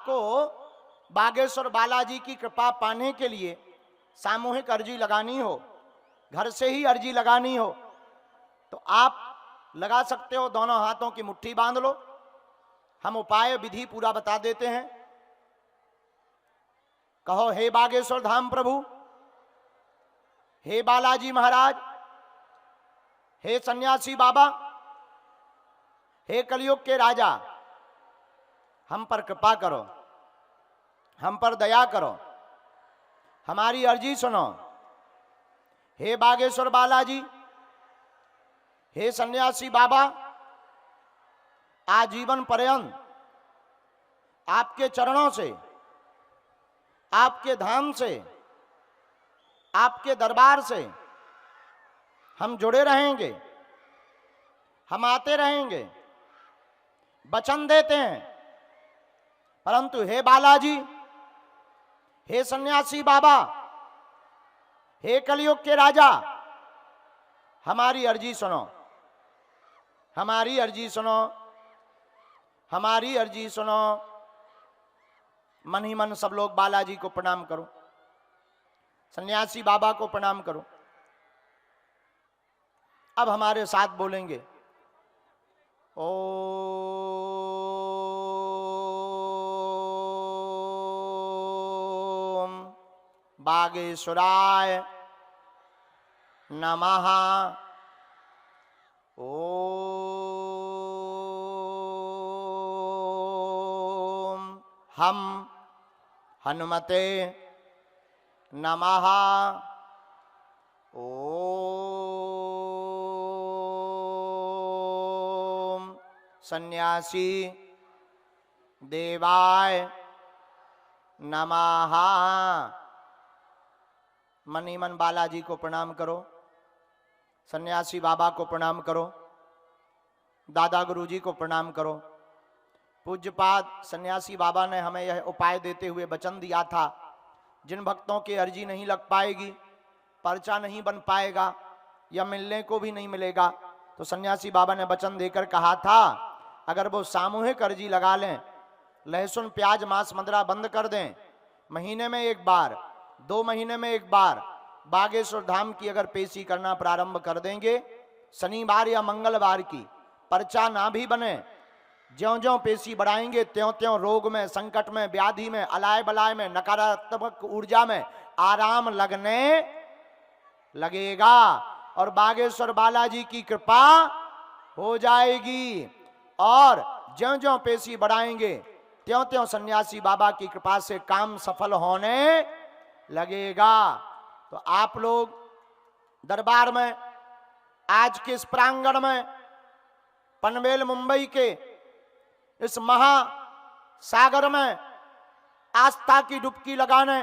आपको बागेश्वर बालाजी की कृपा पाने के लिए सामूहिक अर्जी लगानी हो, घर से ही अर्जी लगानी हो, तो आप लगा सकते हो। दोनों हाथों की मुट्ठी बांध लो, हम उपाय विधि पूरा बता देते हैं। कहो, हे बागेश्वर धाम प्रभु, हे बालाजी महाराज, हे सन्यासी बाबा, हे कलयुग के राजा, हम पर कृपा करो, हम पर दया करो, हमारी अर्जी सुनो। हे बागेश्वर बालाजी, हे सन्यासी बाबा, आजीवन पर्यंत आपके चरणों से, आपके धाम से, आपके दरबार से हम जुड़े रहेंगे, हम आते रहेंगे, वचन देते हैं। परंतु हे बालाजी, हे सन्यासी बाबा, हे कलयुग के राजा, हमारी अर्जी सुनो, हमारी अर्जी सुनो, हमारी अर्जी सुनो। मन ही मन सब लोग बालाजी को प्रणाम करो, सन्यासी बाबा को प्रणाम करो। अब हमारे साथ बोलेंगे, ओम बागेश्वराय नमः। ओम हम हनुमते नमः। ओम सन्यासी देवाय नमः। मन ही मन बालाजी को प्रणाम करो, सन्यासी बाबा को प्रणाम करो, दादा गुरुजी को प्रणाम करो। पूज्यपाद सन्यासी बाबा ने हमें यह उपाय देते हुए वचन दिया था, जिन भक्तों की अर्जी नहीं लग पाएगी, पर्चा नहीं बन पाएगा या मिलने को भी नहीं मिलेगा, तो सन्यासी बाबा ने वचन देकर कहा था, अगर वो सामूहिक अर्जी लगा लें, लहसुन प्याज मांस मदिरा बंद कर दें, महीने में एक बार, 2 महीने में एक बार बागेश्वर धाम की अगर पेशी करना प्रारंभ कर देंगे, शनिवार या मंगलवार की पर्चा ना भी बने, ज्यों ज्यों पेशी बढ़ाएंगे त्यों त्यों रोग में, संकट में, व्याधि में, अलाय बलाय में, नकारात्मक ऊर्जा में आराम लगने लगेगा और बागेश्वर बालाजी की कृपा हो जाएगी। और ज्यों ज्यों पेशी बढ़ाएंगे त्यों त्यों सन्यासी बाबा की कृपा से काम सफल होने लगेगा। तो आप लोग दरबार में, आज के इस प्रांगण में, पनवेल मुंबई के इस महासागर में आस्था की डुबकी लगाने,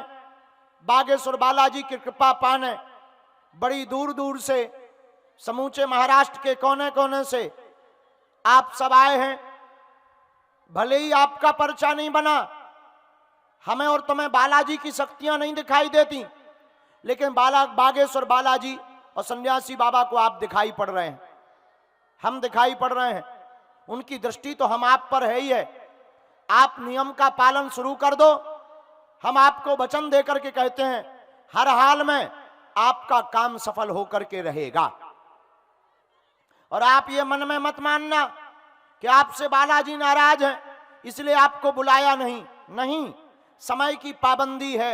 बागेश्वर बालाजी की कृपा पाने बड़ी दूर दूर से, समूचे महाराष्ट्र के कोने कोने से आप सब आए हैं। भले ही आपका पर्चा नहीं बना, हमें और तुम्हें बालाजी की शक्तियां नहीं दिखाई देती, लेकिन बागेश्वर बालाजी और सन्यासी बाबा को आप दिखाई पड़ रहे हैं, हम दिखाई पड़ रहे हैं। उनकी दृष्टि तो हम आप पर है ही है। आप नियम का पालन शुरू कर दो, हम आपको वचन देकर के कहते हैं, हर हाल में आपका काम सफल होकर के रहेगा। और आप ये मन में मत मानना कि आपसे बालाजी नाराज हैं इसलिए आपको बुलाया नहीं। नहीं, समय की पाबंदी है,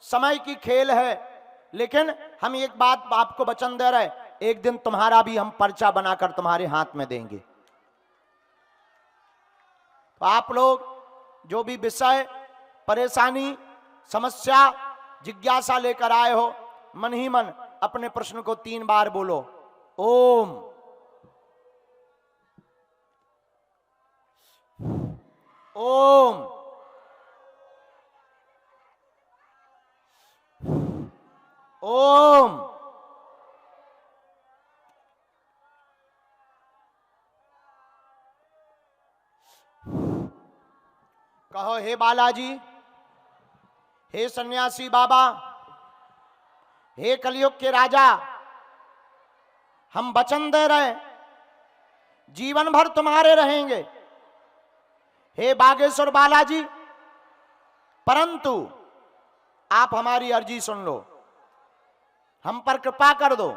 समय की खेल है। लेकिन हम एक बात आपको वचन दे रहे, एक दिन तुम्हारा भी हम पर्चा बनाकर तुम्हारे हाथ में देंगे। तो आप लोग जो भी विषय, परेशानी, समस्या, जिज्ञासा लेकर आए हो, मन ही मन अपने प्रश्न को 3 बार बोलो। ओम, ओम, ओम। कहो, हे बालाजी, हे सन्यासी बाबा, हे कलयुग के राजा, हम वचन दे रहे हैं, जीवन भर तुम्हारे रहेंगे। हे बागेश्वर बालाजी, परंतु आप हमारी अर्जी सुन लो, हम पर कृपा कर दो।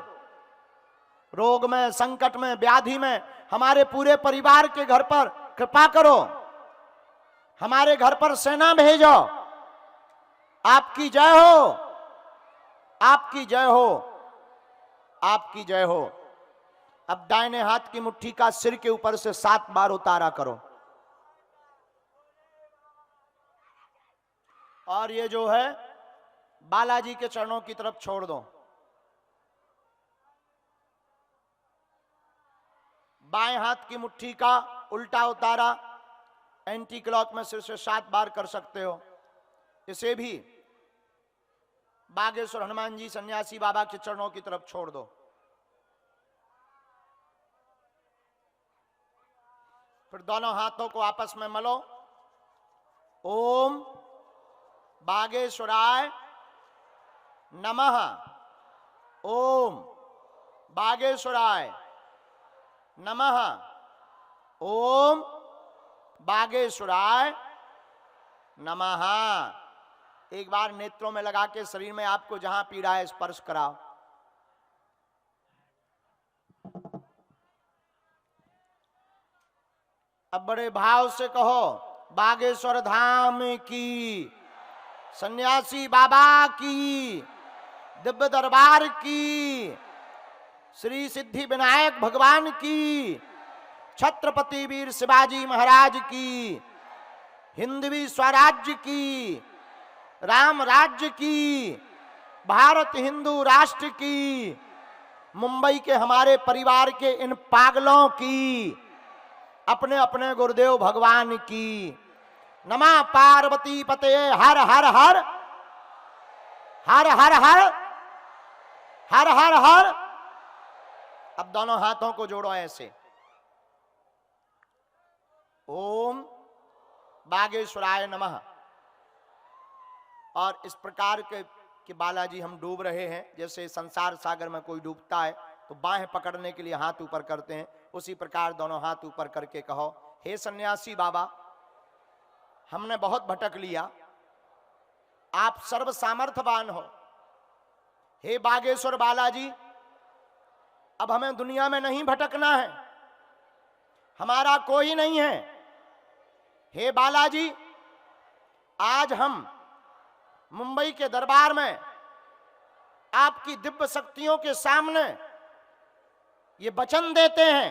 रोग में, संकट में, व्याधि में हमारे पूरे परिवार के घर पर कृपा करो। हमारे घर पर सेना भेजो। आपकी जय हो, आपकी जय हो, आपकी जय हो। अब दाहिने हाथ की मुट्ठी का सिर के ऊपर से 7 बार उतारा करो। और ये जो है बालाजी के चरणों की तरफ छोड़ दो। बाएं हाथ की मुट्ठी का उल्टा उतारा एंटी क्लॉक में सिर से 7 बार कर सकते हो। इसे भी बागेश्वर हनुमान जी सन्यासी बाबा के चरणों की तरफ छोड़ दो। फिर दोनों हाथों को आपस में मलो। ओम बागेश्वराय नमः। ओम बागेश्वराय नमः। ओम बागेश्वराय नमः। एक बार नेत्रों में लगा के शरीर में आपको जहां पीड़ा है स्पर्श कराओ। अब बड़े भाव से कहो, बागेश्वर धाम की, सन्यासी बाबा की, दिव्य दरबार की, श्री सिद्धि विनायक भगवान की, छत्रपति वीर शिवाजी महाराज की, हिंदवी स्वराज्य की, राम राज्य की, भारत हिंदू राष्ट्र की, मुंबई के हमारे परिवार के इन पागलों की, अपने अपने गुरुदेव भगवान की। नमः पार्वती पते हर हर हर हर हर हर हर हर हर। अब दोनों हाथों को जोड़ो ऐसे। ओम बागेश्वराय नमः। और इस प्रकार के कि बालाजी हम डूब रहे हैं, जैसे संसार सागर में कोई डूबता है तो बाहें पकड़ने के लिए हाथ ऊपर करते हैं, उसी प्रकार दोनों हाथ ऊपर करके कहो, हे सन्यासी बाबा, हमने बहुत भटक लिया, आप सर्व सामर्थ्यवान हो। हे बागेश्वर बालाजी, अब हमें दुनिया में नहीं भटकना है, हमारा कोई नहीं है। हे बालाजी, आज हम मुंबई के दरबार में आपकी दिव्य शक्तियों के सामने ये वचन देते हैं,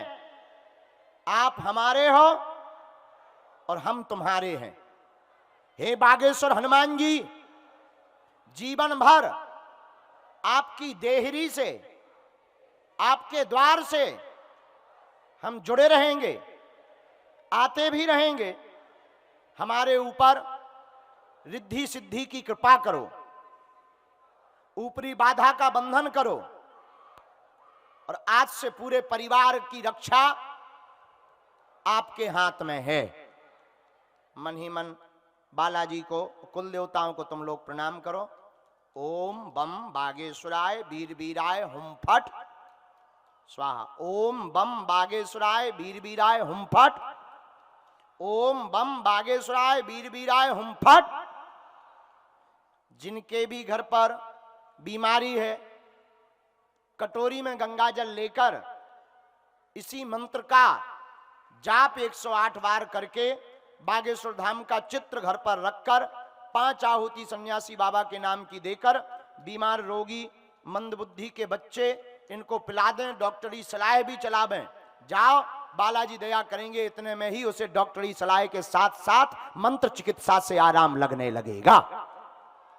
आप हमारे हो और हम तुम्हारे हैं। हे बागेश्वर हनुमान जी, जीवन भर आपकी देहरी से, आपके द्वार से हम जुड़े रहेंगे, आते भी रहेंगे। हमारे ऊपर रिद्धि सिद्धि की कृपा करो, ऊपरी बाधा का बंधन करो, और आज से पूरे परिवार की रक्षा आपके हाथ में है। मन ही मन बालाजी को, कुल देवताओं को तुम लोग प्रणाम करो। ओम बम बागेश्वराय वीर वीराय हुम फट स्वाहा। ओम बम बागेश्वराय वीर वीराय हुम फट। ओम बम बागेश्वराय वीर वीराय हुम फट। जिनके भी घर पर बीमारी है, कटोरी में गंगा जल लेकर इसी मंत्र का जाप 108 बार करके बागेश्वर धाम का चित्र घर पर रखकर 5 आहुति सन्यासी बाबा के नाम की देकर बीमार रोगी, मंदबुद्धि के बच्चे, इनको पिला दें, डॉक्टरी सलाह भी चलावें। जाओ, बालाजी दया करेंगे, इतने में ही उसे डॉक्टरी सलाह के साथ साथ मंत्र चिकित्सा से आराम लगने लगेगा।